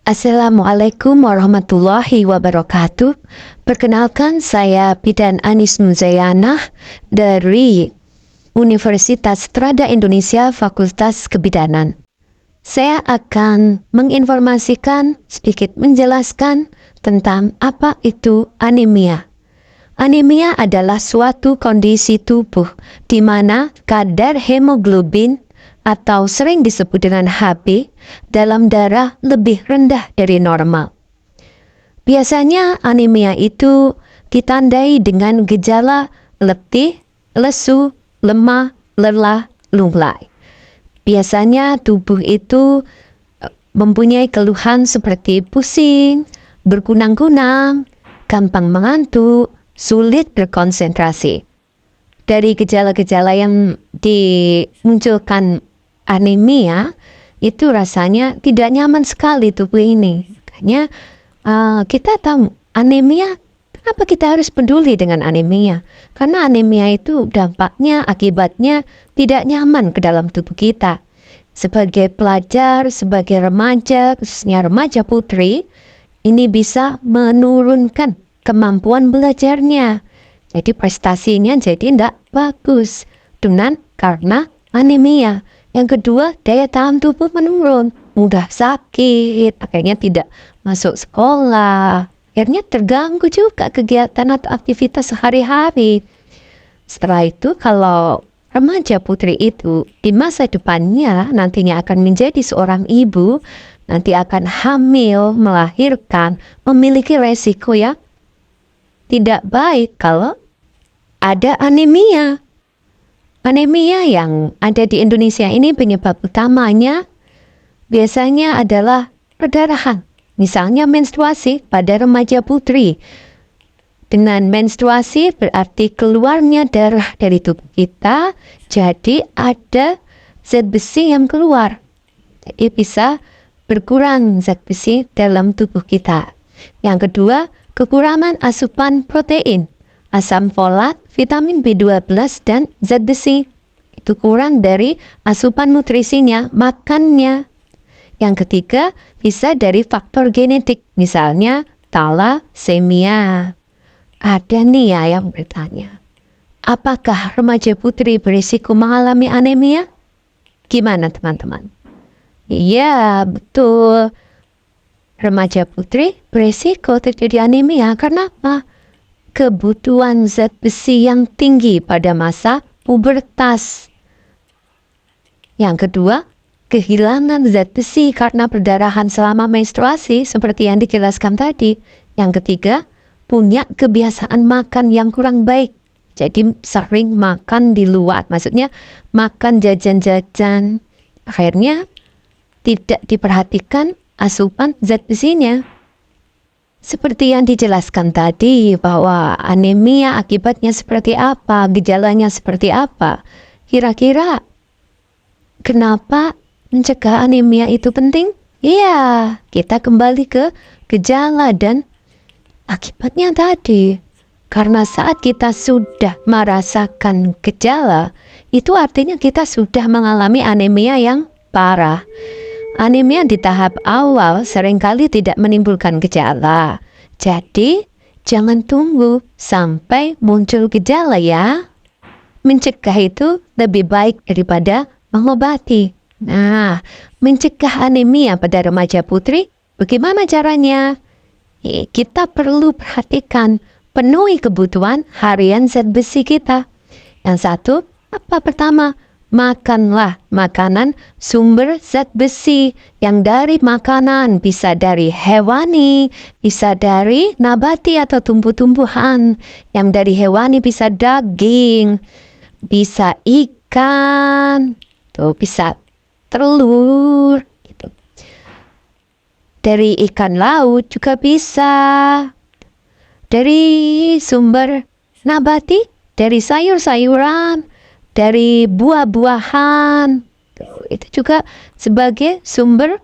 Assalamualaikum warahmatullahi wabarakatuh. Perkenalkan, saya Bidan Anis Muzayanah dari Universitas Trada Indonesia Fakultas Kebidanan. Saya akan menginformasikan, sedikit menjelaskan tentang apa itu anemia. Anemia adalah suatu kondisi tubuh di mana kadar hemoglobin atau sering disebut dengan HB dalam darah lebih rendah dari normal. Biasanya anemia itu ditandai dengan gejala letih, lesu, lemah, lelah, lunglai. Biasanya tubuh itu mempunyai keluhan seperti pusing, berkunang-kunang, gampang mengantuk, sulit berkonsentrasi. Dari gejala-gejala yang dimunculkan anemia, itu rasanya tidak nyaman sekali tubuh ini. Makanya kita tahu anemia, kenapa kita harus peduli dengan anemia? Karena anemia itu dampaknya, akibatnya tidak nyaman ke dalam tubuh kita. Sebagai pelajar, sebagai remaja, khususnya remaja putri, ini bisa menurunkan kemampuan belajarnya. Jadi prestasinya jadi tidak bagus karena anemia. Yang kedua, daya tahan tubuh menurun, mudah sakit, akhirnya tidak masuk sekolah, akhirnya terganggu juga kegiatan atau aktivitas sehari-hari. Setelah itu, kalau remaja putri itu di masa depannya nantinya akan menjadi seorang ibu, nanti akan hamil, melahirkan, memiliki resiko yang tidak baik kalau ada anemia. Anemia yang ada di Indonesia ini penyebab utamanya biasanya adalah perdarahan. Misalnya menstruasi pada remaja putri. Dengan menstruasi berarti keluarnya darah dari tubuh kita, jadi ada zat besi yang keluar. Jadi bisa berkurang zat besi dalam tubuh kita. Yang kedua, kekurangan asupan protein, asam folat, vitamin B12 dan zat besi. Itu kurang dari asupan nutrisinya, makannya. Yang ketiga, bisa dari faktor genetik, misalnya thalassemia. Ada nih ya yang bertanya, apakah remaja putri berisiko mengalami anemia? Gimana teman-teman? Iya, betul. Remaja putri berisiko terjadi anemia karena apa? Kebutuhan zat besi yang tinggi pada masa pubertas. Yang kedua, kehilangan zat besi karena perdarahan selama menstruasi seperti yang dijelaskan tadi. Yang ketiga, punya kebiasaan makan yang kurang baik. Jadi sering makan di luar, maksudnya makan jajan-jajan. Akhirnya tidak diperhatikan asupan zat besinya. Seperti yang dijelaskan tadi bahwa anemia akibatnya seperti apa, gejalanya seperti apa. Kira-kira kenapa mencegah anemia itu penting? Iya, kita kembali ke gejala dan akibatnya tadi. Karena saat kita sudah merasakan gejala, itu artinya kita sudah mengalami anemia yang parah. Anemia di tahap awal seringkali tidak menimbulkan gejala. Jadi, jangan tunggu sampai muncul gejala ya. Mencegah itu lebih baik daripada mengobati. Nah, mencegah anemia pada remaja putri, bagaimana caranya? Kita perlu perhatikan, penuhi kebutuhan harian zat besi kita. Yang satu, apa pertama? Makanlah makanan sumber zat besi yang dari makanan, bisa dari hewani, bisa dari nabati atau tumbuh-tumbuhan. Yang dari hewani bisa daging, bisa ikan, tuh bisa telur gitu. Dari ikan laut juga bisa. Dari sumber nabati, dari sayur-sayuran, dari buah-buahan. Itu juga sebagai sumber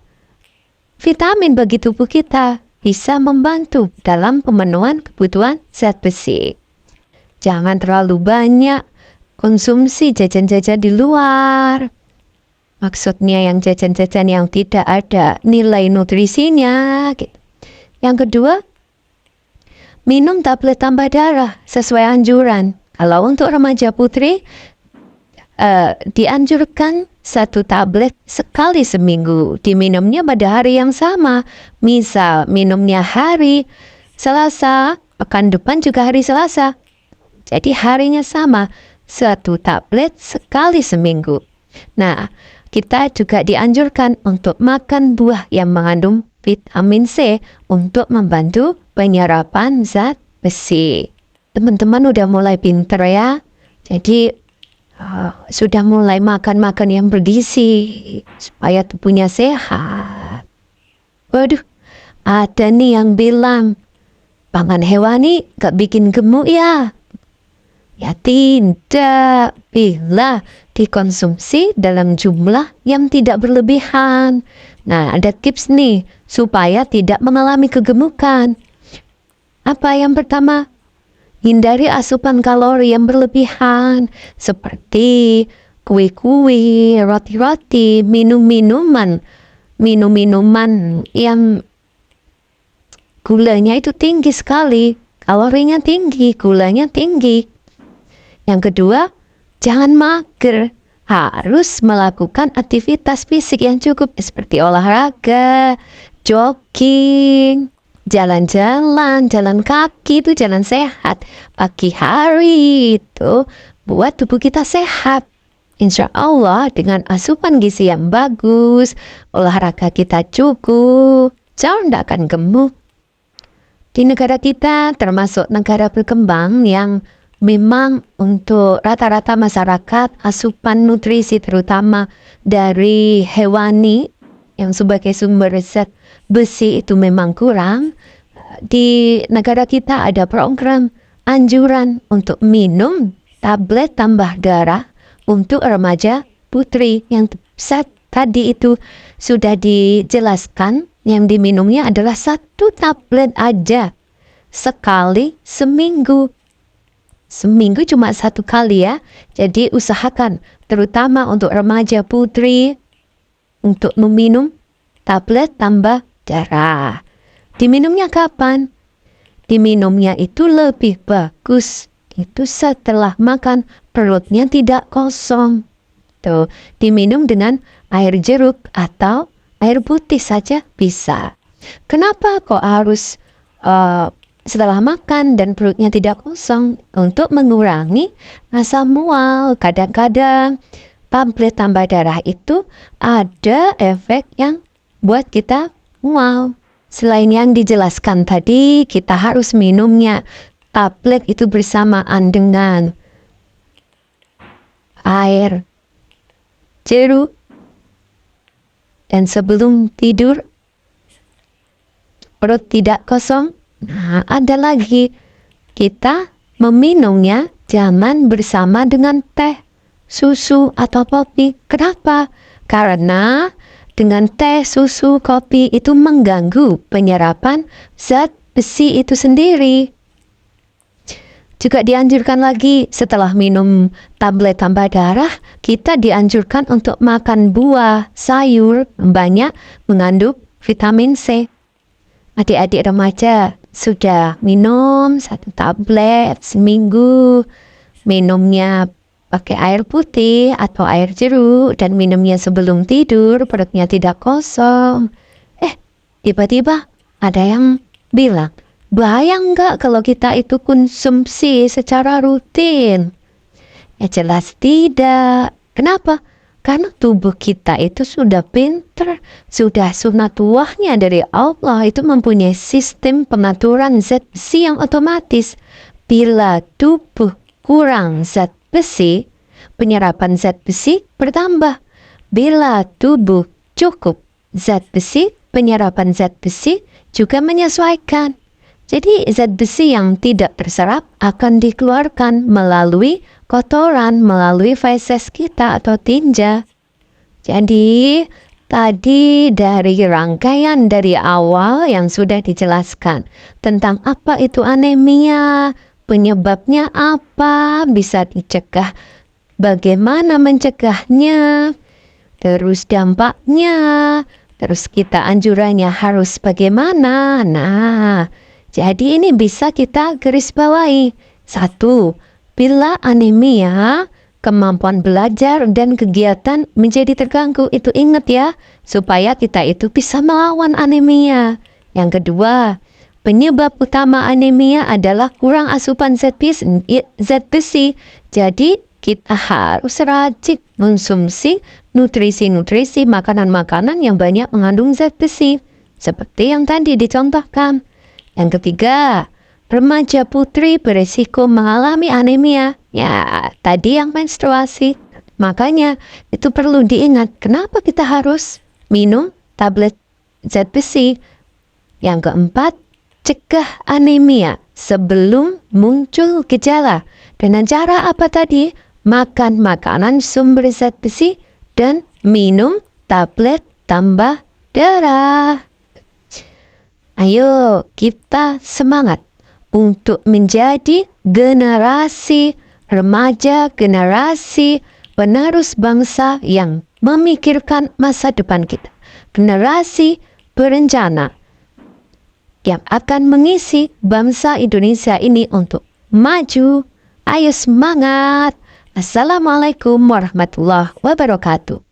vitamin bagi tubuh kita, bisa membantu dalam pemenuhan kebutuhan zat besi. Jangan terlalu banyak konsumsi jajan-jajan di luar. Maksudnya yang jajan-jajan yang tidak ada nilai nutrisinya. Gitu. Yang kedua, minum tablet tambah darah sesuai anjuran. Kalau untuk remaja putri, dianjurkan 1 tablet sekali seminggu. Diminumnya pada hari yang sama. Misal minumnya hari Selasa, pekan depan juga hari Selasa. Jadi harinya sama, 1 tablet sekali seminggu. Nah, kita juga dianjurkan untuk makan buah yang mengandung vitamin C untuk membantu penyerapan zat besi. Teman-teman udah mulai pinter ya. Jadi sudah mulai makan-makan yang bergizi supaya tubuhnya sehat. Waduh, ada nih yang bilang pangan hewani gak bikin gemuk ya. Ya tidak, bila dikonsumsi dalam jumlah yang tidak berlebihan. Nah, ada tips nih supaya tidak mengalami kegemukan. Apa yang pertama? Hindari asupan kalori yang berlebihan seperti kue-kue, roti-roti, minuman yang gulanya itu tinggi sekali, kalorinya tinggi, gulanya tinggi. Yang kedua, jangan mager. Harus melakukan aktivitas fisik yang cukup seperti olahraga, jogging, jalan-jalan, jalan kaki itu jalan sehat. Pagi hari itu buat tubuh kita sehat. Insya Allah dengan asupan gizi yang bagus, olahraga kita cukup, jauh tidak akan gemuk. Di negara kita termasuk negara berkembang yang memang untuk rata-rata masyarakat asupan nutrisi terutama dari hewani yang sebagai sumber zat besi itu memang kurang. Di negara kita ada program anjuran untuk minum tablet tambah darah untuk remaja putri yang tadi itu sudah dijelaskan. Yang diminumnya adalah 1 tablet aja sekali seminggu. Seminggu cuma 1 kali ya. Jadi usahakan terutama untuk remaja putri untuk meminum tablet tambah darah. Diminumnya kapan? Diminumnya itu lebih bagus. Itu setelah makan perutnya tidak kosong. Tuh, diminum dengan air jeruk atau air putih saja bisa. Kenapa kok harus setelah makan dan perutnya tidak kosong? Untuk mengurangi rasa mual. Kadang-kadang tablet tambah darah itu ada efek yang buat kita mual. Selain yang dijelaskan tadi, kita harus minumnya tablet itu bersamaan dengan air jeruk. Dan sebelum tidur, perut tidak kosong. Nah, ada lagi, kita meminumnya jangan bersama dengan teh, susu, atau kopi. Kenapa? Karena dengan teh, susu, kopi itu mengganggu penyerapan zat besi itu sendiri. Juga dianjurkan lagi setelah minum tablet tambah darah, kita dianjurkan untuk makan buah, sayur, banyak mengandung vitamin C. Adik-adik remaja sudah minum 1 tablet seminggu, minumnya pakai air putih atau air jeruk dan minumnya sebelum tidur, perutnya tidak kosong. Tiba-tiba ada yang bilang, bahaya nggak kalau kita itu konsumsi secara rutin? Ya jelas tidak. Kenapa? Karena tubuh kita itu sudah pinter, sudah sunatullahnya dari Allah itu mempunyai sistem pengaturan zat besi yang otomatis. Bila tubuh kurang zat besi, penyerapan zat besi bertambah. Bila tubuh cukup zat besi, penyerapan zat besi juga menyesuaikan. Jadi zat besi yang tidak terserap akan dikeluarkan melalui kotoran, melalui feses kita atau tinja. Jadi tadi dari rangkaian dari awal yang sudah dijelaskan tentang apa itu anemia, penyebabnya apa, bisa dicegah, bagaimana mencegahnya, terus dampaknya, terus kita anjurannya harus bagaimana. Nah, jadi ini bisa kita garis bawahi. 1. Bila anemia, kemampuan belajar dan kegiatan menjadi terganggu. Itu ingat ya, supaya kita itu bisa melawan anemia. Yang kedua, penyebab utama anemia adalah kurang asupan zat besi. Jadi kita harus rajin konsumsi nutrisi-nutrisi makanan-makanan yang banyak mengandung zat besi. Seperti yang tadi dicontohkan. Yang ketiga, remaja putri beresiko mengalami anemia. Ya, tadi yang menstruasi. Makanya itu perlu diingat, kenapa kita harus minum tablet zat besi. Yang keempat, cegah anemia sebelum muncul gejala. Dengan cara apa tadi? Makan makanan sumber zat besi dan minum tablet tambah darah. Ayo kita semangat untuk menjadi generasi remaja, generasi penerus bangsa yang memikirkan masa depan kita. Generasi berencana yang akan mengisi bangsa Indonesia ini untuk maju. Ayo semangat. Assalamualaikum warahmatullahi wabarakatuh.